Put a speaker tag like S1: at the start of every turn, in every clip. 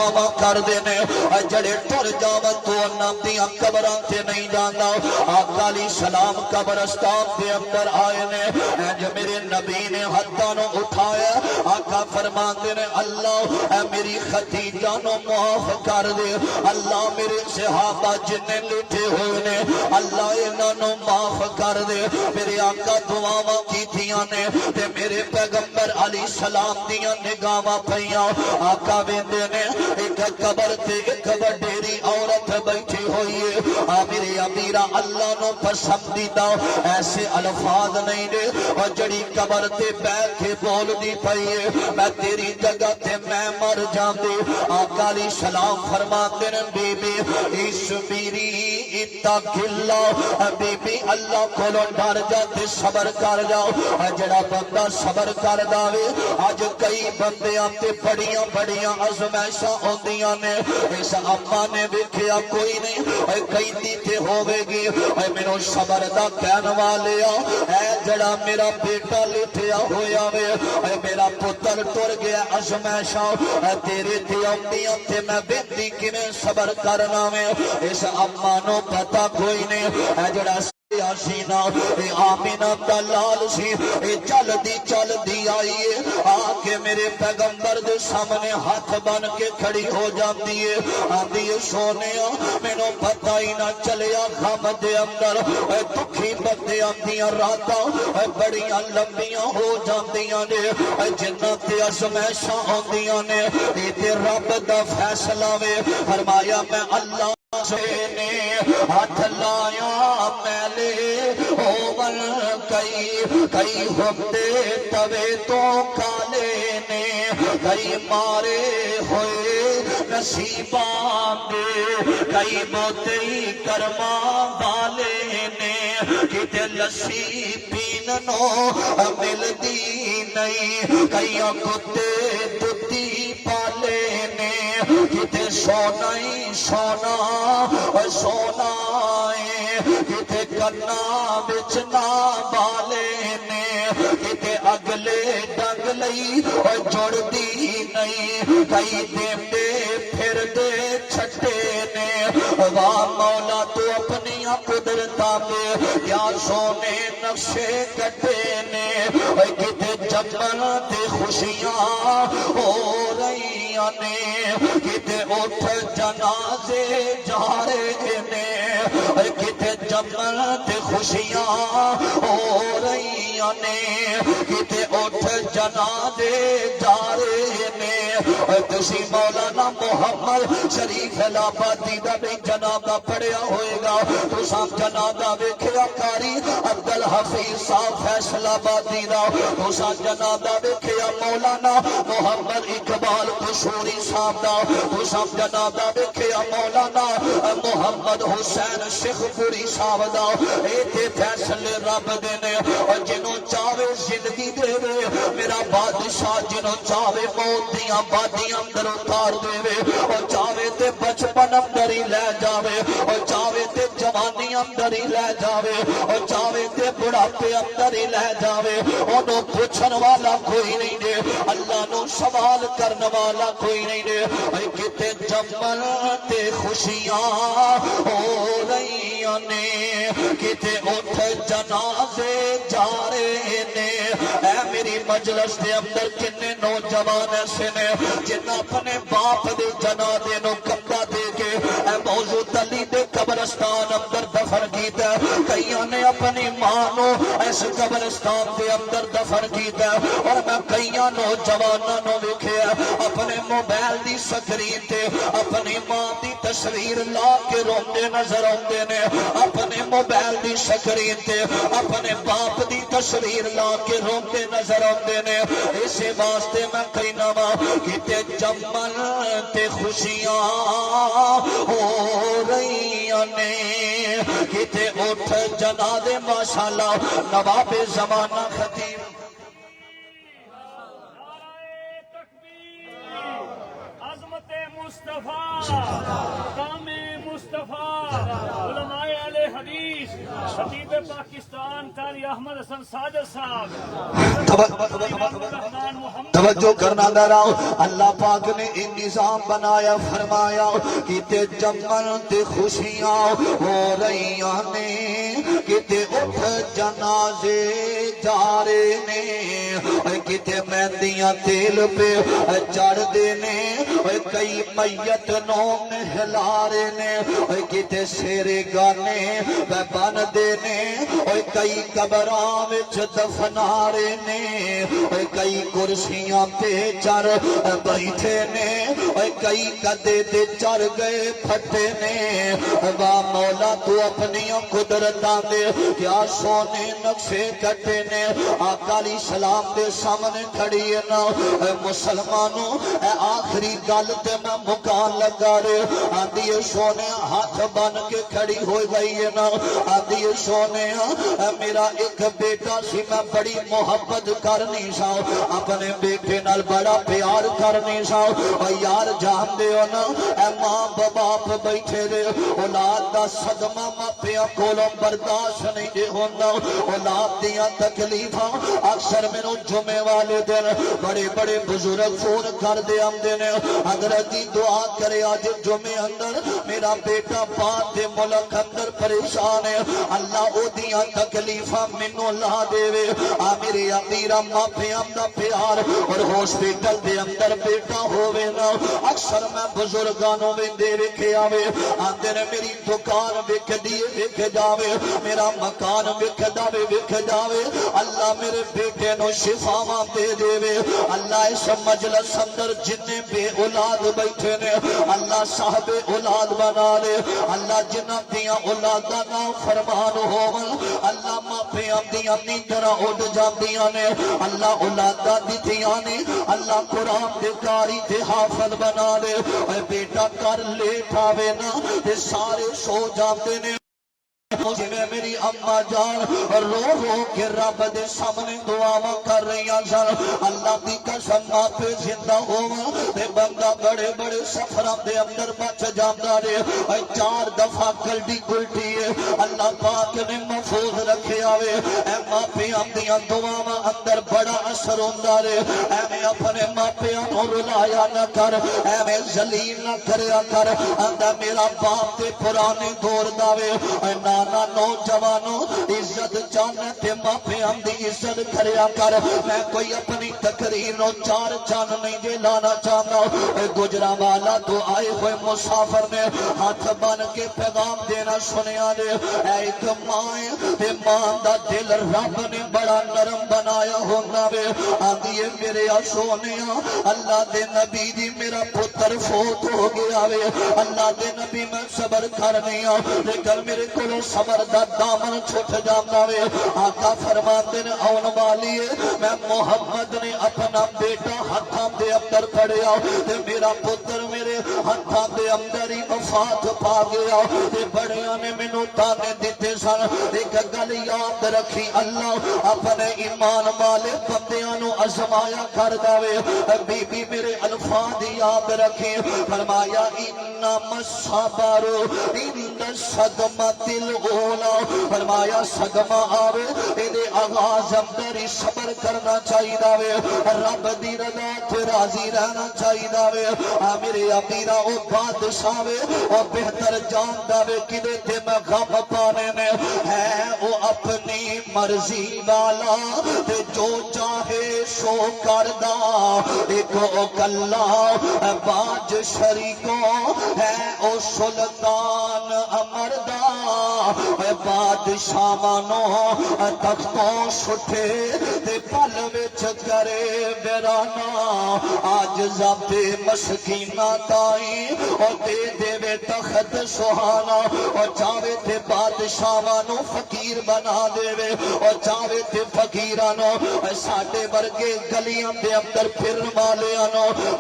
S1: دعاواں کر دینے جڑے ٹر جاون تو نبیاں قبراں تے نہیں جاندا آقا علیہ السلام قبرستان دے اندر آئے نے جو میرے نبی نے ہاتھاں نو اٹھایا آقا فرماندے نے اللہ اے میری خدیجہ نو معاف کر دے اللہ میرے صحابہ جنہیں لٹے ہوئے نے اللہ انہاں نو معاف کر دے میرے آقا دعاواں کیتیاں نے تے میرے پیغمبر علیہ السلام دیاں نگاہاں پئیاں آقا ویندے نے ایک قبر تے ایک وڈیری عورت بیٹھی ہوئی ہے میرے امیرہ اللہ نو پسندیدہ ایسے الفاظ نہیں نے اور جڑی قبر تے بیٹھ کے بول دی پئی ہے میں تیری جگہ تے میں مر جاندے آقا علیہ السلام فرماتے ہیں بی بی اس میری اتق اللہ بی بی اللہ کولو ڈر جاتے صبر کر جاؤ جڑا بندہ صبر کر داوے آج کئی بندے آتے بڑیاں بڑیاں ازمائشاں ہوندیاں نے اس اما نے ویکھیا کوئی نہیں کئی دیتے ہوئے گی مینوں صبر دا کہن والے اے جڑا میرا بیٹا لٹھیا ہویا وے میرا پتر ٹر گیا ازمائشاں تیرے تے اوندیاں تے میں بندی کیویں صبر کرنا وے اس اما نو پتہ کوئی نہیں جڑا سینا اے آمینہ دا لال سی اے چل دی آئیے آکے میرے پیغمبر دے سامنے ہاتھ بن کے کھڑی ہو جاتی ہے آدھی سونیا میں نو پتہ ہی نہ چلیا غم دے اندر اے دکھی بندے آدھیاں راتاں اے بڑیاں لمبیاں ہو جاندیاں نے اے جنت تے ازمائشاں ہوندیاں نے اے تے رب دا فیصلہ وے فرمایا میں اللہ نے ہاتھ لایا میلے ہوون کئی ہوتے توے تو کالے نے کئی مارے ہوئے نصیباں دے کئی موتے کرما والے نے کتے لسی پیننو ملدی نہیں کئی کتے دتی پالے نے کتے سونا ہی سونا کتے کنا بچنا بالے نے کتے اگلے ڈنگ لئی جڑ دی نہیں کئی دے پھر دے چھٹے نے واہ مولا تو اپنی قدرتاں میں کیا سونے نقشے کٹے نے کتے جمن تے خوشیاں ہو رہی نے کتے اٹھ جنازے جا رہے نے کتے جمن تے خوشیاں ہو رہی نے کتے اٹھ جنازے جا رہے نے تسی مولانا محمد شریف الہبادی دا بھی جنازہ پڑھیا ہوئے گا تو سب جنازہ ویکھیا کاری عبدالحفیظ صاحب فیصل آبادی دا تو سب جنازہ ویکھیا مولانا محمد اقبال قصوری صاحب دا تو سب جنازہ ویکھیا مولانا محمد حسین شیخپوری صاحب دا ایتھے فیصلے رب دے نے جنوں چاہے زندگی دے وے میرا بادشاہ جنوں چاہے موت دیاں بادیاں اندر اتار دے وے اور چاہے تے بچپن اندر ہی لے جاوے اور چاہے تے جوانی اندر ہی لے جاوے اور چاہے تے بڑھاپے اندر ہی لے جاوے انہوں پوچھن والا کوئی نہیں دے اللہ نو سوال کرنے والا کوئی نہیں دے اے کتے جمن تے خوشیاں ہو رہی نے کتے اٹھ جنازے جا رہے نے اے میری مجلس دے اندر کنے نوجوان ایسے نے جن اپنے باپ دے جنازے نو کپڑا دے کے اے موضوع علی دے قبرستان اندر دفن کیتا کئیوں نے اپنی ماں نو اس قبرستان دے اندر دفن کیتا اور میں کئیوں نوجواناں نو ویکھیا اپنے موبائل دی سکرین تے اپنی ماں دی تصویر لا کے روندے نظر آندے نے اپنے موبائل دی سکرین تے اپنے باپ دی تصویر لا کے روندے نظر آندے نے اسی واسطے میں کہنا وا کتے جمن تے خوشیاں ہو رہی نے کتے اٹھ جنازے ماشاءاللہ نواب زمانہ خطیب
S2: عظمت مصطفیٰ کام مصطفیٰ علماء علیہ حدیث خطیب پاکستان قاری احمد حسن ساجد صاحب
S1: توجہ کرنا ذرا اللہ پاک نے ان نظام بنایا فرمایا کہ جمن تے خوشیاں ہو رہی نے کتے اٹھ جنازے جا رہے نے کتے مہندیاں تیل پہ چڑھ دینے کئی میت نو نہلا رہے نے کتے شیرے گانے بن دینے کئی قبراں وچ دفنا رہے نے کئی کرسیاں تے چڑھ بیٹھے نے کئی کدے تے چڑھ گئے پھٹے نے وا مولا تو اپنی قدرتاں دے کیا سونے نقشے کٹے نے آقا علیہ السلام دے سامنے کھڑی ہے نا مسلمانوں اے آخری گل تے میں مکان لگا رہے آدھی سونے ہاتھ بن کے کھڑی ہو گئی ہے نا آدھی سونے میرا ایک بیٹا سی میں بڑی محبت کرنی سا اپنے بیٹے نال بڑا پیار کرنی سا یار جان دے ہو نا اے ماں باپ بیٹھے دے اولاد دا صدمہ ماپیاں کولوں برداشت نہیں دے ہونا اولاد دیاں تکلیفاں اکثر میں نو جمعے والے دن بڑے بڑے بزرگ فون کر دے ہم دینے حضرت دی دعا کرے آج جمعے اندر میرا بیٹا بات دے ملک اندر پریشان ہے اللہ او دیاں تکلیفاں منو لا دے وے میرے امیرہ ماپیاں دا پیار اور ہاسپٹل دے اندر بیٹا ہووے نا اکثر میں بزرگانوں میں دے وکھے آوے آندے نے میری دکان وک دیے وک جاوے میرا مکان وک جاوے اللہ میرے بیٹے نو شفاواں دے دے وے اللہ اس مجلس اندر جننے بے اولاد بیٹھے نے اللہ صاحب اولاد بنا لے اللہ جنہ دیاں اولاداں نا فرمان ہوون اللہ ماپیاں دیاں نیندراں اڑ جاندیاں نے اللہ اولاداں دتیاں نے اللہ قرآن دے قاری تے حافظ بنا لے اے بیٹا کر لیٹ آوے نا تے سارے سو جاندے نے مجھے میری اماں جان رو رو کے رب دے سامنے دعاواں کر رہی سن اللہ دی قسم پہ زندہ ہوا تے بندہ بڑے بڑے سفراں دے اندر بچ جاندا رہے 4 دفعہ گلٹی گلٹی ہے اللہ پاک نے محفوظ رکھے آوے اے ماپیاں دیاں دعاواں اندر بڑا اثر ہوندا رہے اے میں اپنے ماپیاں نوں رلایا نہ کر اے میں ذلیل نہ کریا کر آندا میرا باپ تے پرانے دور دا وے اے نانا نوجوانوں عزت جانا تے ماپیاں دی عزت کریا کر میں کوئی اپنی تقریر نو 4 چان نہیں دے لانا چاہتا گجرا والا تو آئے ہوئے مسافر نے ہاتھ بن کے پیغام دینا سنیا دے اے ایک ماں تے ماں دا دل رب نے بڑا نرم بنایا ہونا وے آندھیے میرے سونیا اللہ دے نبی دی میرا پتر فوت ہو گیا وے اللہ دے نبی میں صبر کرنیا لیکن میرے کلو صبر دا دامن چھٹ جانا وے آقا فرماتے نے آن والی ہے میں محمد نے اپنا بیٹا ہتھاں دے اندر پڑیا تے میرا پتر میرے ہتھاں دے اندر ہی وفات پا گیا تے بڑیاں نے مینوں تانے دتے سن ایک گل یاد رکھی اللہ اپنے ایمان والے بندیاں نو آزمایا کردا وے بی بی میرے الفاظ یاد رکھیں فرمایا انما الصبر عند الصدمۃ الاولی فرمایا صدمہ آوے ایدے آغاز اندر ہی صبر کرنا چاہیے وے رب دی رضا تے راضی رہنا چاہیے وے میرے امیرا او بادشاہ وے او بہتر جاندا وے کدے تے میں غم پانے نے ہے او اپنی مرضی والا تے جو چاہے سو کردا ایک او کلا باج شریکوں ہے او سلطان امردا بادشاہ مانو تختوں سٹھے تے پل وچ کرے ویرانا آج ذات مسکینہ تائیں اور دے دے وے تخت سہانا اور چاہے تے بادشاہ مانو فقیر بنا دے وے اور چاہے تے فقیرانو ساڈے ورگے گلیاں دے اندر پھر والیاں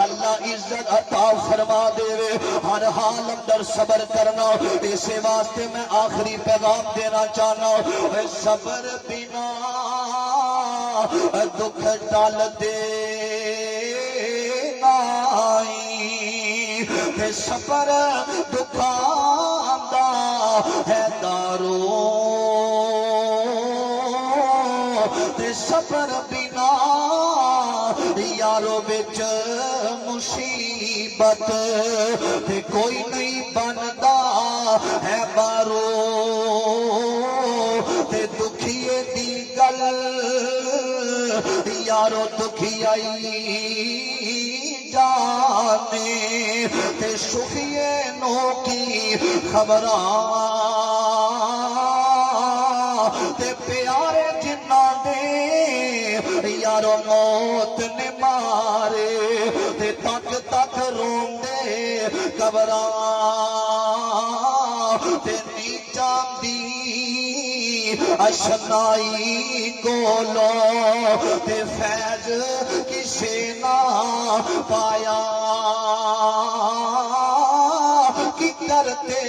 S1: اللہ عزت عطا فرما دے وے ہر حال اندر صبر کرنا اسی واسطے میں آخری پیغام دینا چاہنا صبر بنا دکھ ٹال دے صبر دکھاندہ ہے دارو مصیبت تے کوئی نہیں بندا ہے بارو تے دکھیے دی گل یارو دکھیائی جانے تے شفیے نو کی خبراں تے پیارے جنہ دے یارو موت نے مارے تے تک تک روندے قبراں تے نیچاں دی اشنائی کولو تے فیض کسے نہ پایا کی کرتے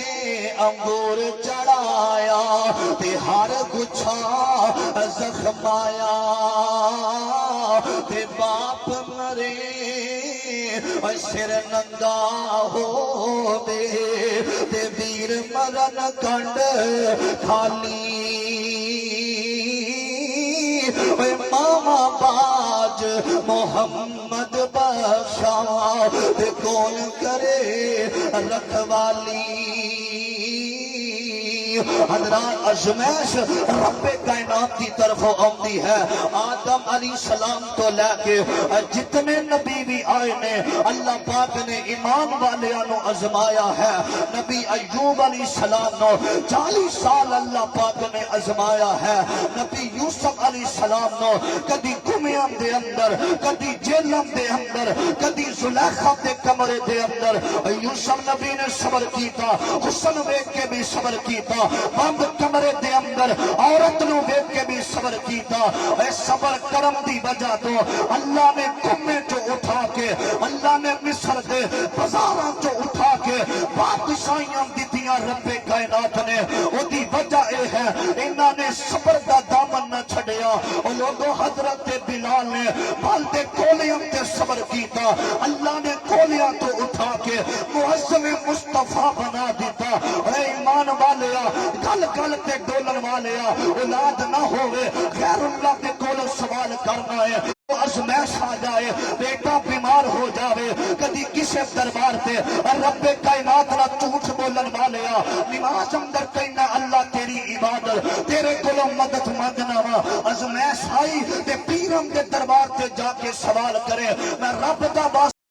S1: انگور چڑھایا تے ہر گچھا زخمایا تے باپ مرے سر ننگا ہو دے تے ویر مرن کنڈ خالی ماما باج محمد بخشا تے کون کرے رکھوالی حضرات ازمائش رب کائنات کی طرف آمدی ہے آدم علیہ السلام تو لے کے جتنے نبی بھی آئے نے اللہ پاک نے ایمان والیانو ازمایا ہے نبی ایوب علیہ السلام نو 40 سال اللہ پاک نے ازمایا ہے نبی یوسف علیہ السلام نو کدی گمیاں دے اندر کدی جیلوں دے اندر کدی زلیخا دے کمرے دے اندر یوسف نبی نے صبر کیتا حسن ویکھ کے بھی صبر کیتا بند کمرے دے اندر عورت نو ویکھ کے بھی صبر کیتا اے صبر کرم دی وجہ تو اللہ نے گمے جو اٹھا کے اللہ نے مصر دے بازاراں جو اٹھا کے بادشاہیاں دتیاں رب کائنات نے او دی وجہ اے ہے انہاں نے صبر دا دامن نہ چھڈیا او لوگوں حضرت بلال نے بالدے کولیاں تے صبر کیتا اللہ نے کولیاں تو اٹھا کے معظم مصطفیٰ بنا دیتا اے ایمان والیا گل گل تے ڈولن والیا اولاد نہ ہوئے غیر اللہ کے کول سوال کرنا ہے ازمائش آ جائے بیٹا بیمار ہو جاوے کدی کسے دربار تے رب کائنات نہ جھوٹ بولن والیا نماز اندر کہنا اللہ تیری عبادت تیرے کولوں مدد مانگنا وا ازمائش آئی تے پیرم دے دربار تے جا کے سوال کرے میں رب دا